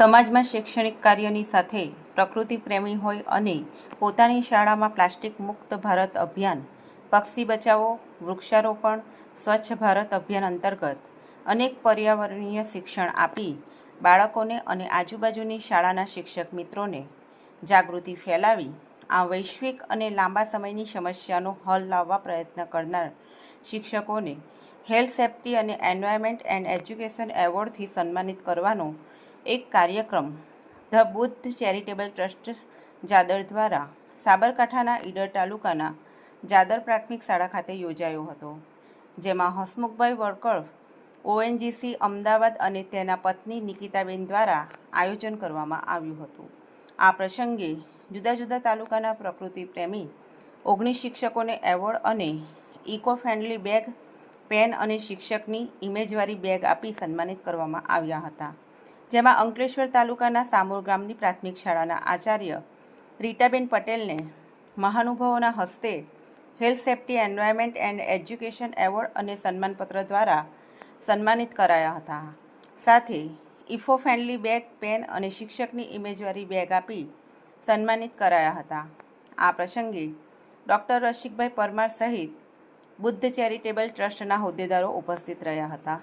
સમાજમાં શૈક્ષણિક કાર્યની સાથે પ્રકૃતિ પ્રેમી હોય અને પોતાની શાળામાં પ્લાસ્ટિક મુક્ત ભારત અભિયાન, પક્ષી બચાવો, વૃક્ષારોપણ, સ્વચ્છ ભારત અભિયાન અંતર્ગત અનેક પર્યાવરણીય શિક્ષણ આપી બાળકોને અને આજુબાજુની શાળાના શિક્ષક મિત્રોને જાગૃતિ ફેલાવી આ વૈશ્વિક અને લાંબા સમયની સમસ્યાનો હલ લાવવા પ્રયત્ન કરનાર શિક્ષકોને હેલ્થ સેફ્ટી અને એન્વાયરમેન્ટ એન્ડ એજ્યુકેશન એવોર્ડથી સન્માનિત કરવાનો એક કાર્યક્રમ ધ બુદ્ધ ચેરિટેબલ ટ્રસ્ટ જાદર દ્વારા સાબરકાંઠાના ઈડર તાલુકાના જાદર પ્રાથમિક શાળા ખાતે યોજાયો હતો, જેમાં હસમુખભાઈ વળકર ઓએનજીસી અમદાવાદ અને તેના પત્ની નિકિતાબેન દ્વારા આયોજન કરવામાં આવ્યું હતું. આ પ્રસંગે જુદા જુદા તાલુકાના પ્રકૃતિ પ્રેમી 19 શિક્ષકોને એવોર્ડ અને ઇકો ફ્રેન્ડલી બેગ, પેન અને શિક્ષકની ઇમેજવાળી બેગ આપી સન્માનિત કરવામાં આવ્યા હતા, જેમાં અંકલેશ્વર તાલુકાના સામોર ગામની પ્રાથમિક શાળાના આચાર્ય રીટાબેન પટેલને મહાનુભાવોના હસ્તે health safety environment and education award અને સન્માનપત્ર દ્વારા સન્માનિત કરાયા હતા. સાથે ઇકો ફ્રેન્ડલી બેગ, પેન અને શિક્ષકની ઇમેજવાળી બેગ આપી સન્માનિત કરાયા હતા. આ પ્રસંગે ડૉક્ટર રસિકભાઈ પરમાર સહિત બુદ્ધ ચેરિટેબલ ટ્રસ્ટના હોદ્દેદારો ઉપસ્થિત રહ્યા હતા.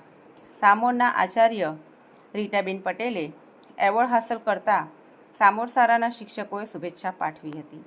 સામોરના આચાર્ય રીટાબેન પટેલે એવોર્ડ હાંસલ કરતા સામોર શાળાના શિક્ષકોએ શુભેચ્છા પાઠવી હતી.